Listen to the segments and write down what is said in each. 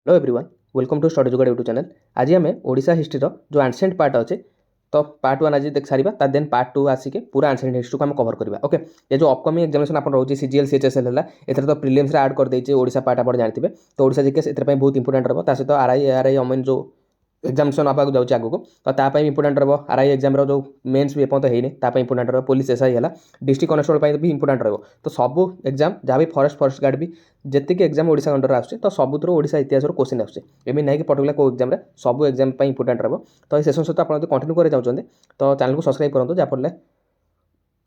Hello everyone, welcome to study Jugaad YouTube channel. आज आम Odisha history जो आंसेंट पार्ट अच्छे तो पार्ट 1 आज देख सारा ता देन पार्ट 2 आसिक पूरा आंसेंट हिस्ट्री को हम कवर करवा। ओके, ये जो अपकमिंग एग्जामिनेशन आप रोचे सीजीएल सीएचएसएल है एथर तो प्रिलिम्स ऐड कर देचे ओडिशा पार्ट आप जानते हैं। तो ओडिशा जीके से बहुत इंपोर्टेंट रहा सहित आरआई अमेन जो एग्जामिनेशन आगे जाऊँगी आगू तो तापाई इंपोर्टेंट रहा। आरआई एग्जाम जो मेन्स भी एपर्त होनी इंपोर्टेंट रहा। पुलिस एसआई है डिस्ट्रिक्ट कनेस्टेबल भी इंपोर्टेंट रहा। तो सबू एग्जाम जहाँ भी फॉरेस्ट गार्ड भी जितकी एग्जाम ओडिशा अंडर आसुच्छे तो सबुतर ओडिशा इतिहास क्वेश्चन आसुच्छे एमती नहीं कि पर्टिकुलर को एग्जाम सब एग्जाम इंपोर्टेंट रहा। तो ये सेशन सहित आप कंटिन्यू कर चाहते तो चैनल को सब्सक्राइब करूँ जहाँफल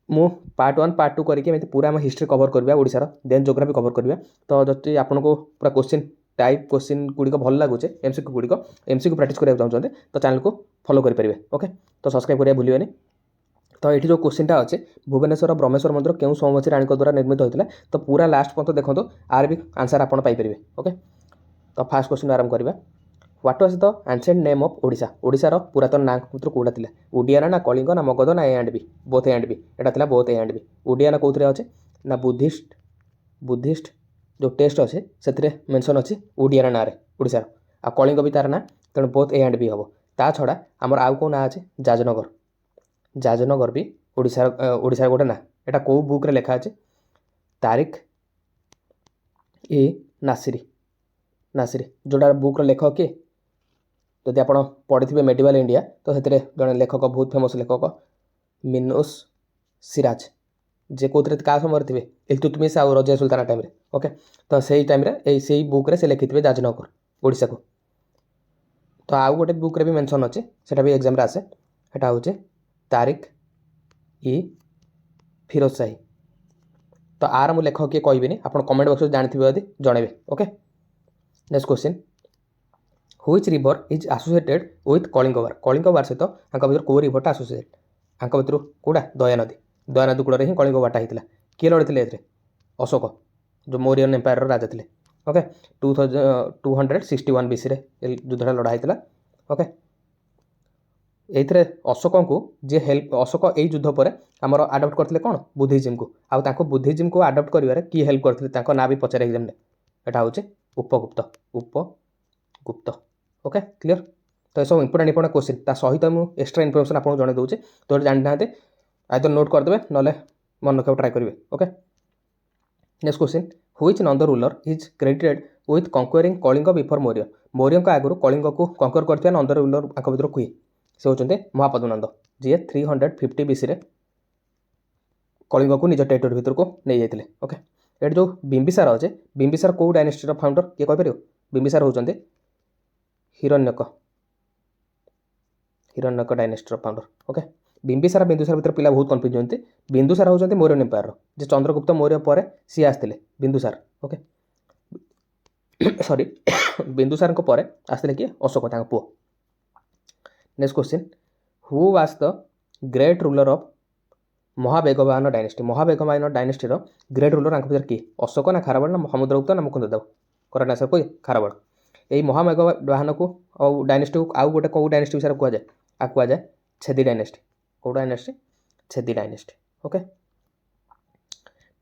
मु पार्ट 1 पार्ट 2 करके पूरा आम हिस्ट्री कवर करवा ओडिशार देन जोग्राफी कवर करवा। तो जब आपको पूरा क्वेश्चन टाइप क्वेश्चन गुड़िक भल लगुचे एमसीक्यू गुड़िक एमसीक्यू प्रैक्टिस करने चाहते तो चैनल को फॉलो करेंगे। ओके, तो सब्सक्राइब करिए भूलिए। तो ये जो क्वेश्चनटा अच्छे भुवनेश्वर ब्रह्मेश्वर मंदिर क्यों सोमवंशी राणी द्वारा निर्मित होता तो पूरा लास्ट पर्यटन देखो आर भी आंसर आप पाइपर। ओके, तो फास्ट क्वेश्चन आरंभ करवा। What was the ancient name of Odisha? ओडिशार पुरातन ना पुत्र कौटा था? उडियाना ना कलिंग ना मगध ना A and B? Both A and B. एटा बोथ ए एंड बी। उडियाना कौन अच्छे ना बुद्धिस्ट जो टेस्ट अच्छे से मेंशन अच्छी उडियाना ना ओडिशार आ कलिंग भी तार ना तेणु बोथ ए एंड बी हम। ता छड़ा आमर आउ कौ ना अच्छे जाजनगर भी ओडिशार गोटे ना। एटा कौ बुक रे लिखा अच्छे? तारिक ए नासिरी जोटा बुक लेखक किए जदि आप पढ़ी मेडिवल इंडिया तो से जड़े लेखक बहुत फेमस लेखक मिनोस सिराज जे कौन क्या समय थे इल्तुतमिश आ रजिया सुल्ताना टाइम। ओके, तो सही टाइम से बुक्रे से लिखि जाजनगर ओडिशा को। तो आउ गोटे बुक्रे भी मेंशन अच्छे से भी एग्जाम आसे सेटा हूँ तारिक ई फिरोज शाही। तो आर मुझे लेखक किए कहबी आप कमेंट बॉक्स जानते यदि जनइबे। Okay, next question which river is associated with Kalinga war? Kalinga war सहित भर कौ रिवरटा एसोसिएट भर कौटा दया नदी कूल हिं कलिंग वार्टा होता। किए लड़ते अशोक जो मौर्यन एम्पायर राजा थे। ओके, 261 BC युद्धटा लड़ा होता। ओके, ये अशोक को जी हेल्प अशोक यही युद्ध पर आमर आडप्ट करते कौन बुद्धिज्म को आउ बुद्धिज्म को आडप्ट कर किए हेल्प करते ना भी पचारे एग्जाम एटा हूँ उपगुप्त। Okay, clear. तो ये सब इंपोर्टेंट क्वेश्चन सहित मुझे एक्सट्रा इनफर्मेशन आपको जन दूचे तो जाना आइदर नोट करदे ना मन रखा ट्राए करेंगे। Okay, next question which Nanda ruler is credited with conquering Kalinga before Maurya? Maurya आगुरी कलिंग को कंक्वर करते नंद रूलर भर किए से होते महापद्मनंद जी 350 BC कलिंग को निज टेरिटोरी भर को नहीं जाते। ओके, ये जो बिंबिसार अच्छे बिंबिसार कौ डायनेस्टी फाउंडर किए कहीपर? बिंबिसार होते Haryanka dynasty founder. Okay, Bimbisara Bindusara भर पिला बहुत कन्फ्यूज होते। बिंदुसार होते मौर्यन एम्पायर जो चंद्रगुप्त मौर्य पर सी आसते बिंदुसार। ओके, सॉरी बिंदुसार पर आसते किए अशोक पुओ। Next question who was the great ruler of महावेगवाहन डायनेस्टी? महावेगवाहन डायनेस्टी ग्रेट रूलर भर किए अशोक ना खारबल ना समुद्रगुप्त ना मुकुंददेव? करेक्ट आंसर कोई खारबल। यही महावेगवाहन को और डायनेस्टी को आउ गोटे कौ डायनेस्टी विषय कहुए छेदी डायनेस्टी। कौ dynasty? Chedi dynasty. Okay,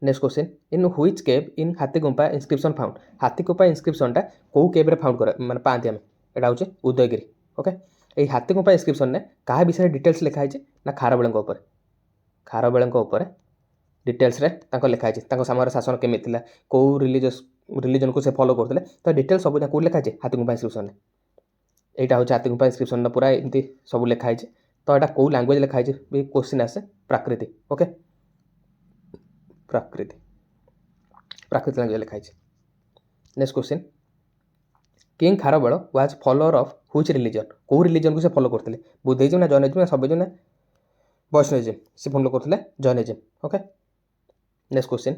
next question in which cave in Hathigumpha inscription found? Hathigumpha इनस्क्रिप्शनटा कौ केव्रे फाउंड कर माने पाती आम एटा हूँ उदयगिरी। ओके, ये हाथीगुंफा इनस्क्रिप्शन ने क्या विषय डिटेल्स लिखाई ना खारबेल डिटेल्स लिखाई समय शासन केमी कौ रिलीजन को से फॉलो करते तो डिटेल्स सब कौन लिखाई हाथीगुंफा इनस्क्रिप्शन ने। यहाँ हूँ हाथीगुंफा इनस्क्रिप्शन पूरा एमती सब लिखाई। तो यहाँ कौ लैंग्वेज लिखाई भी क्वेश्चन आसे प्राकृत। ओके, प्राकृत लैंग्वेज लिखाई। Next question king Kharavela was follower of which religion? कौ रिलीजन को से फॉलो करते बुद्धिज्म ना जैनिज्म ना शैविज्म ना वैष्णविज्म से फॉलो करते Jainism. Okay, next question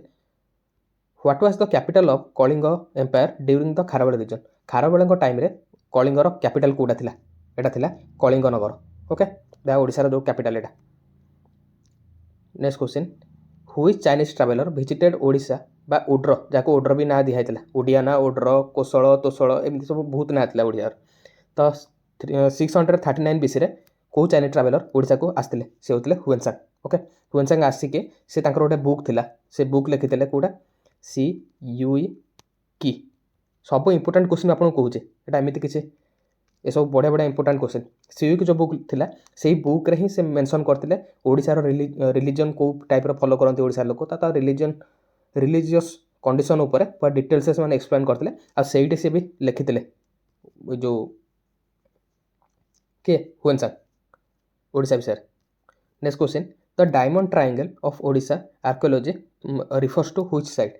what was the capital of Kalinga empire during the Kharavela region? Kharavela time रे कलिंगर कैपिटल कौटा था? यहाँ कलिंग नगर। ओके, यह ओडिशार जो कैपिटल एटा। Next question which Chinese traveller visited Odisha बा ओड्र जहाँ ओड्र भी ना दिखाई उडियाना ओड्र कोशल तोशल एमती सब बहुत ना था ओडियार। तो 639 BC कौ चाइनीज ट्रावेलर ओडिशा को आसते से होते हुएनसांग। ओके, हुएनसांग आसिके से गोटे बुक थिला से बुक लिखिते कौटा CUE की सब इंपोर्टाट क्वेश्चन आपको कहूचे एटा एमती किसी ये सब बढ़िया बढ़िया इंपोर्टाट क्वेश्चन सीयू जो बुक थिला सेही बुक रे ही से मेंशन करथिले ओडिसा रो रिलीजन को टाइप रो फॉलो करंती ओडिसा लोक ता रिलीजन रिलीजियस कंडीशन ऊपर पूरा डिटेल्स से माने एक्सप्लेन करथिले आ सेहीटे से भी लिखिथिले जो के हुएन सर ओडिसा विषय next question the diamond triangle of Odisha archaeology refers to which side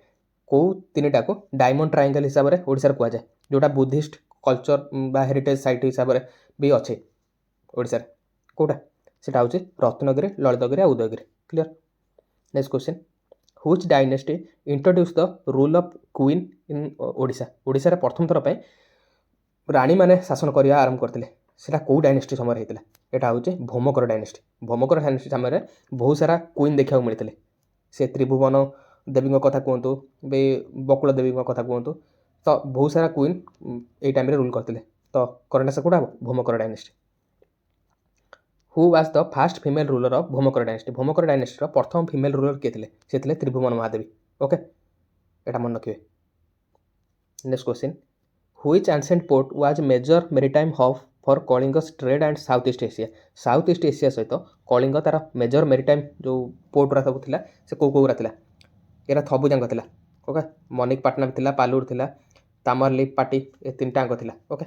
को तीनटा को डायमंड ट्रायंगल हिसाब से ओडिसा रे कुआ जाए जोटा बुद्धिस्ट कल्चर बा हेरिटेज साइट हिसाब से भी अच्छे ओडिसा रे कोटा सेटा होचे रत्नगिरी ललितगिरी आ Udayagiri clear next question which dynasty introduce the rule of queen in Odisha Odisha रे प्रथम थर पे रानी माने शासन करिया आरंभ करथिले सेटा को डायनेस्टी समय हेतिला एटा होचे भौमकर डायनेस्टी समय बहुत सारा क्वीन देखा मिलते से त्रिभुवन देवी कथा कहतु बे बकुल देवी कथा कहतु तो बहुत सारा क्वीन ये टाइम रूल करते तो करेंट आंसर कौटा Bhaumakara dynasty who was the first female ruler of Bhaumakara dynasty प्रथम फीमेल रूलर किए थे से त्रिभुवन महादेवी ओके एटा मन रखिए next question which ancient port was major maritime hub for Kalinga trade and south east Asia सहित कलिंग तार मेजर मेरीटाइम जो पोर्ट गुरा सब थिला से को गुरा थिला एरा थबु जांग थिला ओके मनिकपाटना भी थिला पालुर थिला तामरलीप पाटी ए तीनटा अंग थिला okay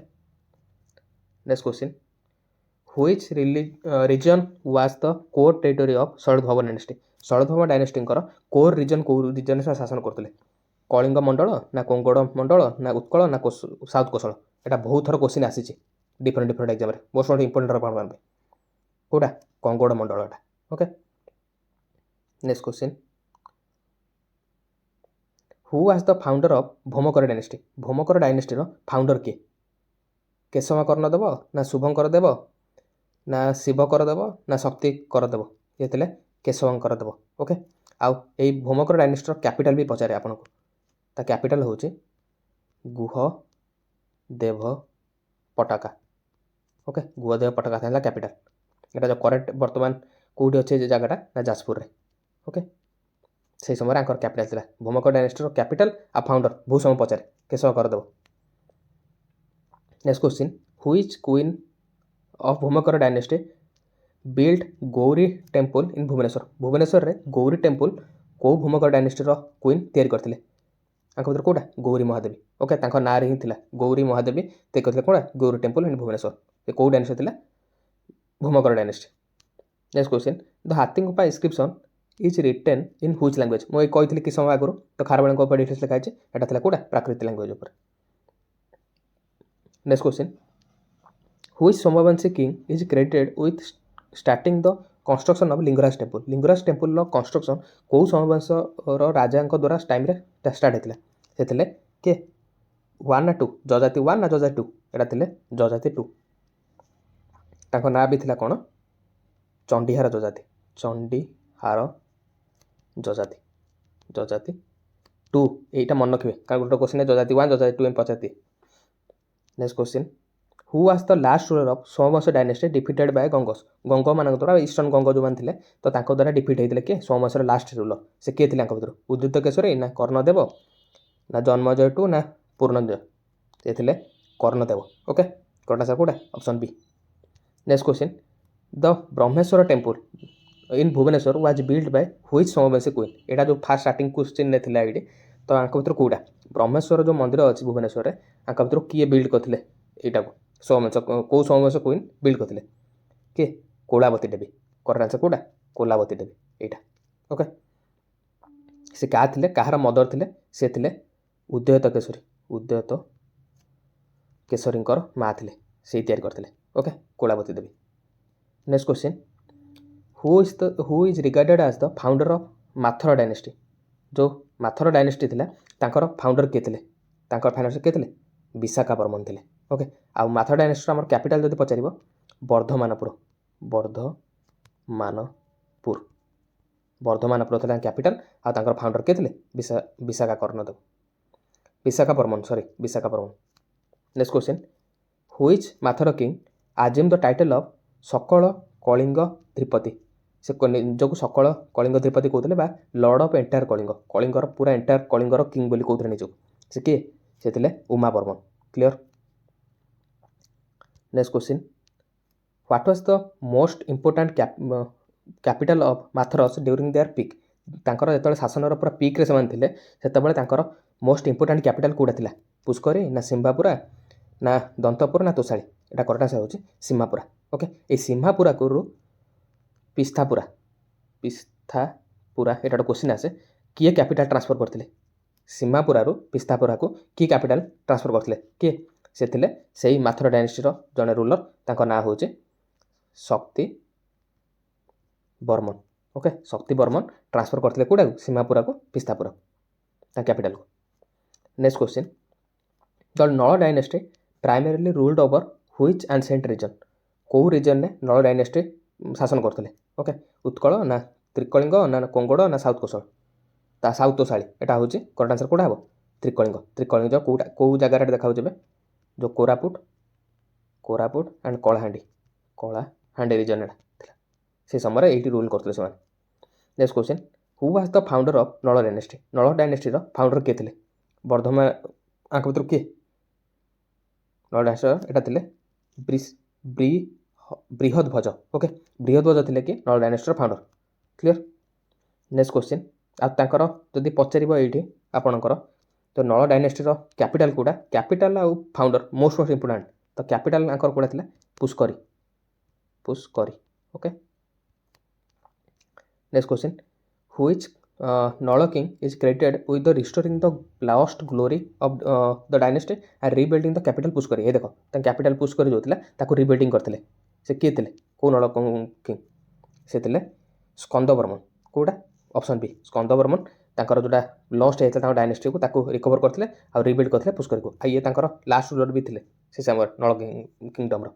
next question which region was the core territory of Sharabhapuriya dynasty core region को रीजन से शासन करते कलिंग मंडल ना कोंगड़ मंडल ना उत्कल ना साउथ कोशल एटा बहुत थर क्वेश्चन आसी डिफरेंट एग्जाम रे मोस्ट इंपोर्टेंट भाग कोटा कोंगड़ मंडल एटा okay next question who was the founder of Bhaumakara dynasty founder किए केशव कर्णदेव ना शुभंकर देव ना शिव करदेव ना शक्ति करदेव ये थे केशव करदेव ओके आउ ये भौमकर डायनेस्टी कैपिटल भी पचारे आपन को ता कैपिटल होची गुह देव पटाका ओके गुहदेव पटाका था कैपिटल एटा जो करेक्ट वर्तमान कौटी अच्छे जगहटा ना जाजपुर रे ओके से समय आंकर कैपिटल थिला भौमकर डायनेस्टी कैपिटल आ फाउंडर बहुत समय पचारे Keshava Karnadeva next question which queen of Bhaumakara dynasty build Gauri temple in Bhubaneswar रे गौरी टेम्पल को भौमकर डायनेस्टी क्वीन तैयारी करथिले आंक भीतर कोटा गौरी महादेवी ओके तांको नाम रे ही थिला गौरी महादेवी ते कहले कोटा गौरी टेम्पल इन भुवनेश्वर ए को डायनेस्टी थिला Bhaumakara dynasty next question the Hathigumpha inscription is written in which language मो कहती कि समय आगु तो खारबेल को डिटेल्स लिखा है एटा थिला कोटा प्राकृत लैंग्वेज ऊपर next question which Somvanshi king is credited with starting the construction of Lingaraj temple construction कौ सोमवंश राजा द्वारा टाइम रे स्टार्ट होता से के 1 ना 2 जजाति 1 ना जजाति 2 एटा थिले जजाति 2 तांको ना भी थिला कोन चंडीहार जजाति जजाति 2 एटा मन रखिबे कारण गोटे क्वेश्चन जजाति 1 जजाति 2 एम पचाती next question who was the last ruler of Somavamsha dynasty defeated by Ganga मान द्वारा ईस्टर्न गंग जो थे तो तांको द्वारा डिफिट होते कि सोमवंशर लास्ट रूलर से किए थे भर उद्युत केशरी ना कर्णदेव ना जन्मजय टू ना पूर्णजय ये थे कर्णदेव ओके कटा सर कौटा option B next question the Brahmeshwar temple in Bhubaneswar was build by which Somavamshi queen एटा जो फास्ट स्टार्टिंग क्वेश्चन ने थिला एडी तो आंक भर कौटा ब्रह्मेश्वर जो मंदिर अच्छी भुवनेश्वर में आंक भर किए बिल्ड करते यहाँ को सोमवंश कौ सोमवंश क्वीन बिल्ड करते किए कोलावती देवी करेक्ट आंसर कौटा कोलावती देवी यहाँ ओके से क्या थे कहार मदर थे से थे उदयत केशरी माँ थे से तैयारी करते okay Kolavati Devi next question who is regarded as the founder of Mathara dynasty जो माथर डायनेस्टी थिला तांकर फाउंडर किए थे फाउंडर किए थे विशाखावर्मन थे ओके आ माथर डायनेस्टी आम कैपिटल जब पचार वर्धमानपुर थे कैपिटल आर फाउंडर किए थे Vishakhavarman next question which Mathara king assumed the title of Sakala Kalinga धिपति से निजक सकल कलिंग धिपति कहते लॉर्ड ऑफ एंटायर कलिंगर पूरा एंटायर कलिंगर किंग बोली कहते निजक से किए से थिले Uma Varman. Clear. Next question, what was the most important capital of Matharas during their peak. तांकर जेतबेले शासनर पूरा पीक रे समान थिले सेतबेले तांकर मोस्ट इंपोर्टेंट कैपिटल कोडा थिला, पुष्करी ना सिम्हापुरा ना दंतपुर ना तोसाली। एटा करेक्ट आंसर होची सिम्हापुरा। ओके, ए सिम्हापुरा को पिस्थापुरा एटा क्वेश्चन आसे किए कैपिटल ट्रांसफर करथिले। सिम्हापुरा पिस्थापुरा को की कैपिटल ट्रांसफर करथिले किए से थिले सेही माथुर डायनेस्टी रो जने रूलर, तांको ना होचे शक्ति बर्मन। ओके, शक्ति बर्मन ट्रांसफर करथिले कोडा सिम्हापुरा को पिस्थापुरा ता कैपिटल को। Next question, the Nala dynasty primarily ruled over which ancient region. को रीजन ने नल डायनेस्टी शासन करथिले। ओके, उत्कल ना त्रिकलिंग ना कोंगड़ ना साउथ कोशल ता साउथ तोसाली। एटा होची करेक्ट आंसर कोडा हबो त्रिकलिंग। त्रिकलिंग जो कोडा को जगह रे देखाउ जेबे जो कोरापुट एंड कलाहांडी रीजन एटा थिला से समय एटी रूल करथिले समान। Next question, who was the founder of Nala dynasty. Nala dynasty रो फाउंडर के थिले वर्धमान आंक भितर के नल डायनेस्टी एटा थिले बृहद्ध्वज। ओके, बृहद्ध्वज थिले कि नल डायनेस्टी रो फाउंडर। क्लियर। नेक्स्ट क्वेश्चन, आ तांकर जदि पचारिबो एठी आपणकर तो नल डायनेस्टी रो कैपिटल कोडा, कैपिटल आ फाउंडर मोस्ट इंपोर्टेंट तो कैपिटल आंकर कोडा थिला Pushkari. Okay, next question, which Nala king is credited with the restoring the lost glory of the dynasty and rebuilding the capital Pushkari. ए देखो ता कैपिटल पुष्करी जो थिला ताको रीबिल्डिंग करथिले से के थिले को नल किंग से थिले स्कंदवर्मन। कोडा ऑप्शन बी स्कंदवर्मन तांकर जोटा लॉस्ट हेता तांकर डायनेस्टी को ताको रिकवर करथिले आ रीबिल्ड करथिले पुष्करी को। आ ये तांकर लास्ट रूलर भी थिले से समय नल किंगडम रो।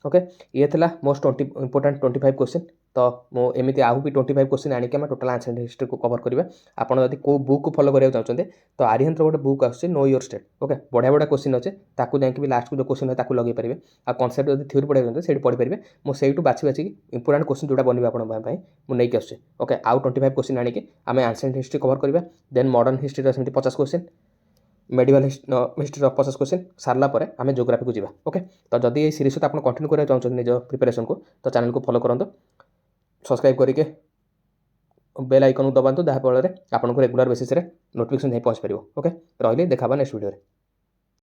ओके, ये थिला मोस्ट इंपोर्टेंट 25 क्वेश्चन। तो मो एमिति आउ भी 25 क्वेश्चन आनी के हम टोटल एंशिएंट हिस्ट्री को कवर करिवे। आपण जदि को बुक को फॉलो करिया चाहछन्ते तो आर्यहंत गोटे बुक आछे नो योर स्टेट। ओके, बढ़िया बढ़िया क्वेश्चन अच्छे ताकू जाके भी लास्ट को जो क्वेश्चन है ताकू लगे पारिबे। आ कांसेप्ट जदि थ्योरी पढ़ाइ चाहते सेठी पढ़ि पारिबे। मो सेइटू बाछि इंपोर्टेंट क्वेश्चन जोटा बनिबे आपण भाई मो नै के आछे। ओके, आउ 25 क्वेश्चन आनी के हम एंशिएंट हिस्ट्री कवर करिवे। देन मॉडर्न हिस्ट्री रो सेमति 50 question, medieval history of 50 question सारला परे आमे ज्योग्राफी को जीवा। ओके, तो जदि ये सीरीज तो आप कंटिन्यू करिया चाहछन निज प्रिपरेशन को तो चैनल को फॉलो करंतु, सब्सक्राइब करके बेल आइकन दबातु जहाँ फल आपको रेगुलर बेसिस रे नोटिफिकेशन नहीं पहुँच पार। ओके, रही देखा नेक्स्ट वीडियो।